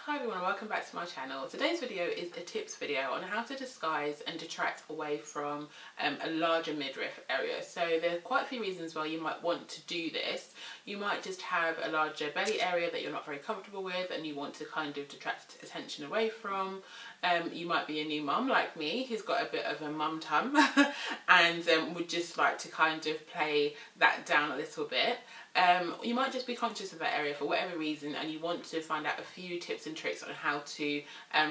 Hi everyone, welcome back to my channel. Today's video is a tips video on how to disguise and detract away from a larger midriff area. So there are quite a few reasons why you might want to do this. You might just have a larger belly area that you're not very comfortable with and you want to kind of detract attention away from. You might be a new mum like me who's got a bit of a mum tum and would just like to kind of play that down a little bit. You might just be conscious of that area for whatever reason and you want to find out a few tips and tricks on how to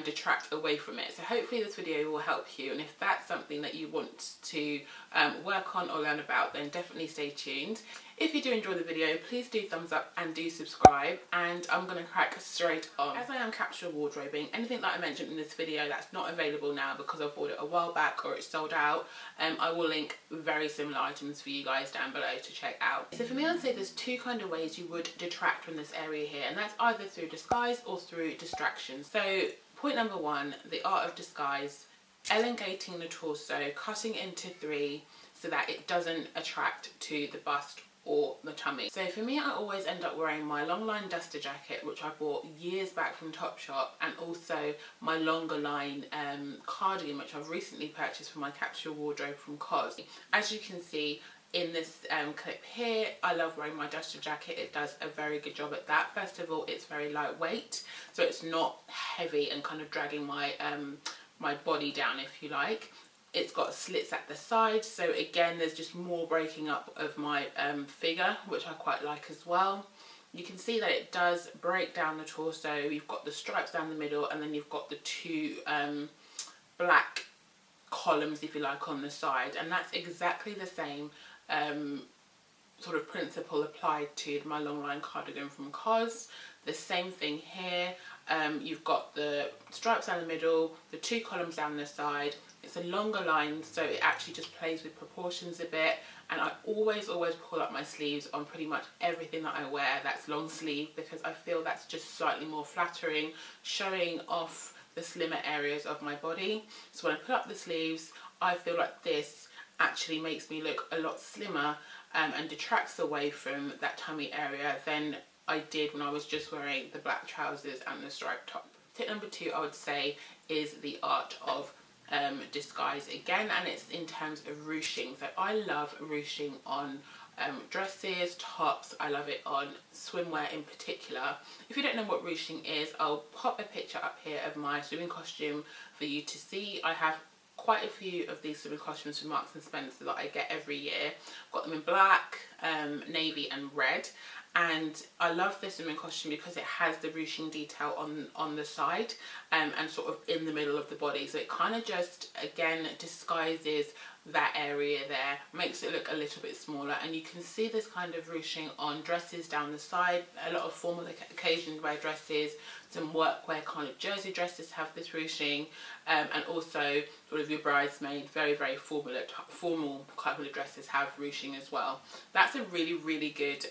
detract away from it. So hopefully this video will help you, and if that's something that you want to work on or learn about, then definitely stay tuned. If you do enjoy the video, please do thumbs up and do subscribe, and I'm going to crack straight on. As I am capsule wardrobing, anything that I mentioned in this video that's not available now because I bought it a while back or it's sold out, I will link very similar items for you guys down below to check out. So for me, I'd say there's two kind of ways you would detract from this area here, and that's either through disguise or through distraction. So point number one, the art of disguise, elongating the torso, cutting into three so that it doesn't attract to the bust or the tummy. So for me, I always end up wearing my Longline duster jacket, which I bought years back from Topshop, and also my longer line cardigan, which I've recently purchased for my capsule wardrobe from COS. As you can see in this clip here, I love wearing my duster jacket. It does a very good job at that. First of all, it's very lightweight, so it's not heavy and kind of dragging my my body down, if you like. It's got slits at the side, so again there's just more breaking up of my figure, which I quite like as well. You can see that it does break down the torso. You've got the stripes down the middle, and then you've got the two black columns, if you like, on the side, and that's exactly the same sort of principle applied to my Longline cardigan from COS. The same thing here. You've got the stripes down the middle, the two columns down the side. It's a longer line, so it actually just plays with proportions a bit, and I always pull up my sleeves on pretty much everything that I wear that's long sleeve, because I feel that's just slightly more flattering, showing off the slimmer areas of my body. So when I put up the sleeves, I feel like this actually makes me look a lot slimmer and detracts away from that tummy area than I did when I was just wearing the black trousers and the striped top. Tip number two, I would say, is the art of disguise again, and it's in terms of ruching. So I love ruching on dresses, tops. I love it on swimwear in particular. If you don't know what ruching is, I'll pop a picture up here of my swimming costume for you to see. I have quite a few of these swimming costumes from Marks and Spencer that I get every year. I've got them in black, navy and red, and I love this swimming costume because it has the ruching detail on the side and sort of in the middle of the body, so it kind of just again disguises that area there, makes it look a little bit smaller. And you can see this kind of ruching on dresses down the side. A lot of formal occasion wear dresses, some workwear kind of jersey dresses have this ruching, and also sort of your bridesmaid, very formal couple of dresses have ruching as well. That's a really good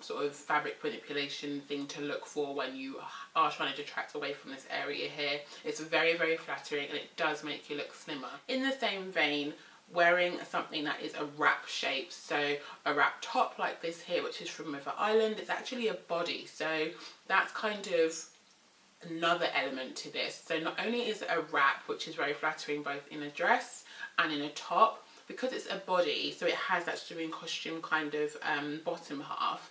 sort of fabric manipulation thing to look for when you are trying to detract away from this area here. It's very flattering, and it does make you look slimmer. In the same vein, wearing something that is a wrap shape, so a wrap top like this here, which is from River Island. It's actually a body, so that's kind of another element to this. So not only is it a wrap, which is very flattering both in a dress and in a top, because it's a body, so it has that swimming costume kind of bottom half,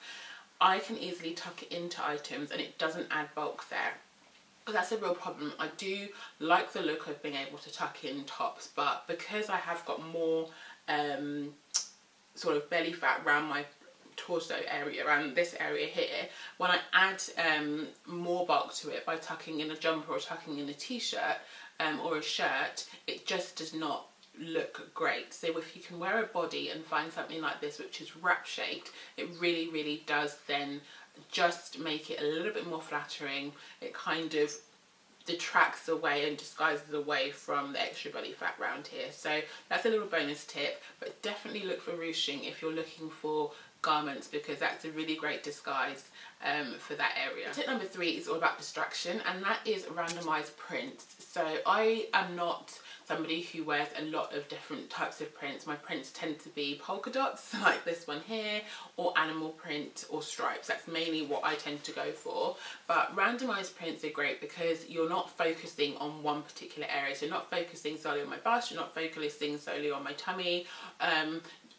I can easily tuck it into items and it doesn't add bulk there. That's a real problem. I do like the look of being able to tuck in tops, but because I have got more sort of belly fat around my torso area, around this area here, when I add more bulk to it by tucking in a jumper or tucking in a t-shirt or a shirt, it just does not look great. So if you can wear a body and find something like this which is wrap shaped, it really does then just make it a little bit more flattering. It kind of detracts away and disguises away from the extra belly fat around here. So that's a little bonus tip, but definitely look for ruching if you're looking for garments, because that's a really great disguise for that area. Tip number 3 is all about distraction, and that is randomized prints. So I am not somebody who wears a lot of different types of prints. My prints tend to be polka dots like this one here, or animal print or stripes. That's mainly what I tend to go for. But randomized prints are great because you're not focusing on one particular area. So you're not focusing solely on my bust, you're not focusing solely on my tummy.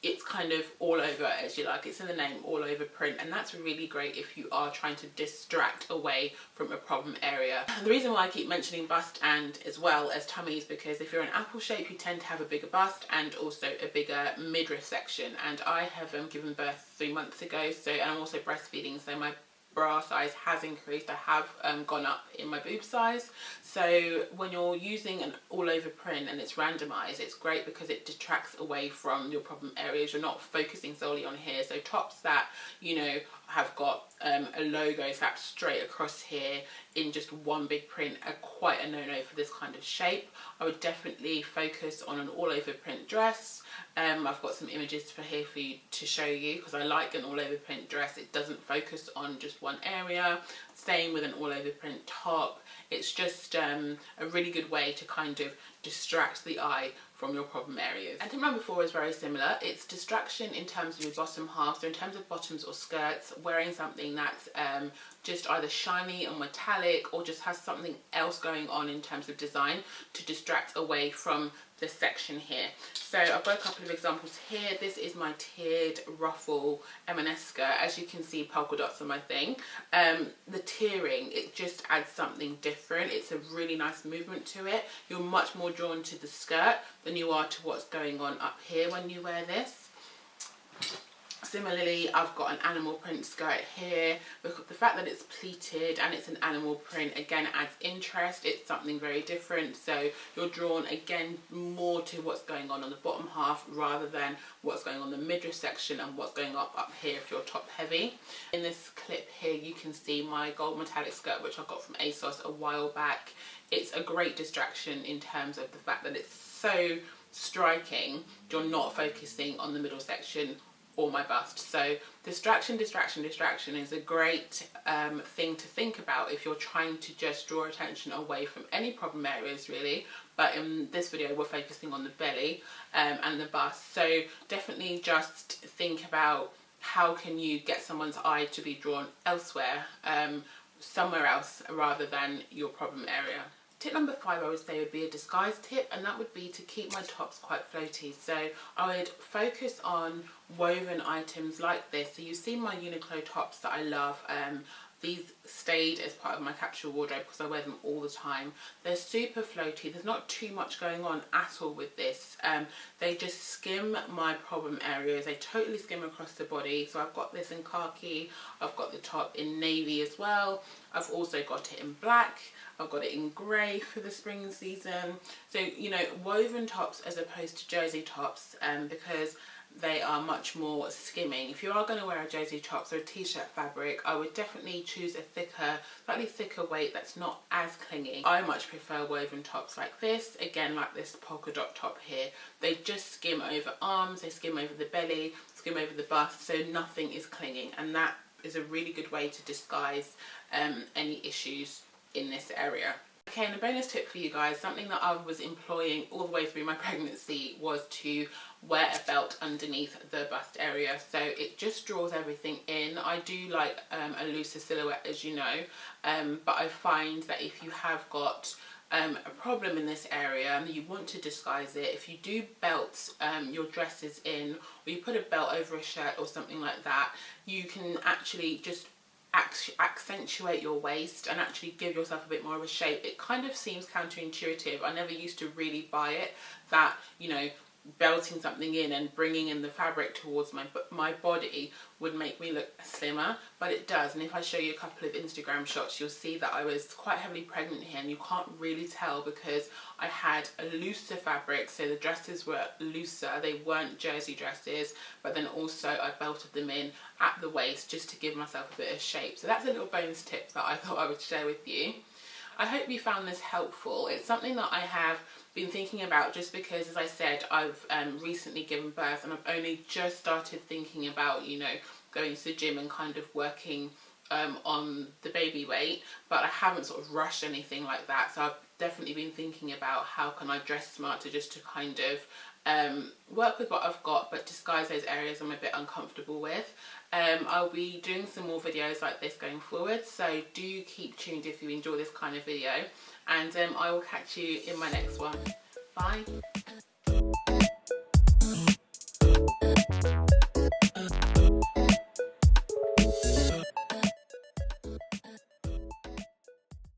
It's kind of all over, as you like. It's in the name, all over print, and that's really great if you are trying to distract away from a problem area. The reason why I keep mentioning bust and as well as tummy is because if you're an apple shape, you tend to have a bigger bust and also a bigger midriff section. And I have given birth 3 months ago, so, and I'm also breastfeeding, so my bra size has increased. I have gone up in my boob size. So when you're using an all over print and it's randomized, it's great because it detracts away from your problem areas. You're not focusing solely on here. So tops that, you know, have got a logo slapped straight across here in just one big print are quite a no-no for this kind of shape. I would definitely focus on an all over print dress. I've got some images for here for you to show you, because I like an all over print dress. It doesn't focus on just one area. Same with an all over print top. It's just a really good way to kind of distract the eye from your problem areas. And tip number 4 is very similar. It's distraction in terms of your bottom half. So in terms of bottoms or skirts, wearing something that's just either shiny or metallic, or just has something else going on in terms of design to distract away from this section here. So I've got a couple of examples here. This is my tiered ruffle M&S skirt. As you can see, polka dots are my thing. The tiering, it just adds something different. It's a really nice movement to it. You're much more drawn to the skirt than you are to what's going on up here when you wear this. Similarly, I've got an animal print skirt here. Because the fact that it's pleated and it's an animal print, again, adds interest. It's something very different. So you're drawn again more to what's going on the bottom half rather than what's going on the midriff section and what's going up here if you're top heavy. In this clip here, you can see my gold metallic skirt, which I got from ASOS a while back. It's a great distraction in terms of the fact that it's so striking. You're not focusing on the middle section or my bust. So distraction is a great thing to think about if you're trying to just draw attention away from any problem areas really. But in this video we're focusing on the belly and the bust. So definitely just think about how can you get someone's eye to be drawn elsewhere, somewhere else rather than your problem area. Tip number 5 I would say would be a disguise tip, and that would be to keep my tops quite floaty. So I would focus on woven items like this. So you see my Uniqlo tops that I love. These stayed as part of my capsule wardrobe because I wear them all the time. They're super floaty. There's not too much going on at all with this. They just skim my problem areas. They totally skim across the body. So I've got this in khaki. I've got the top in navy as well. I've also got it in black. I've got it in grey for the spring season. So, you know, woven tops as opposed to jersey tops, because they are much more skimming. If you are going to wear a jersey top or a t-shirt fabric, I would definitely choose a slightly thicker weight that's not as clinging. I much prefer woven tops like this, again like this polka dot top here. They just skim over arms, they skim over the belly, skim over the bust, so nothing is clinging, and that is a really good way to disguise any issues in this area. Okay, and a bonus tip for you guys, something that I was employing all the way through my pregnancy was to wear a belt underneath the bust area, so it just draws everything in. I do like a looser silhouette, as you know, but I find that if you have got a problem in this area and you want to disguise it, if you do belt your dresses in, or you put a belt over a shirt or something like that, you can actually just accentuate your waist and actually give yourself a bit more of a shape. It kind of seems counterintuitive. I never used to really buy it, that, you know, belting something in and bringing in the fabric towards my body would make me look slimmer, but it does. And if I show you a couple of Instagram shots, you'll see that I was quite heavily pregnant here, and you can't really tell because I had a looser fabric, so the dresses were looser, they weren't jersey dresses, but then also I belted them in at the waist just to give myself a bit of shape. So that's a little bonus tip that I thought I would share with you. I hope you found this helpful. It's something that I have been thinking about just because, as I said, I've recently given birth and I've only just started thinking about, you know, going to the gym and kind of working on the baby weight, but I haven't sort of rushed anything like that. So I've definitely been thinking about how can I dress smart just to kind of work with what I've got, but disguise those areas I'm a bit uncomfortable with. I'll be doing some more videos like this going forward, so do keep tuned if you enjoy this kind of video, and I will catch you in my next one. Bye.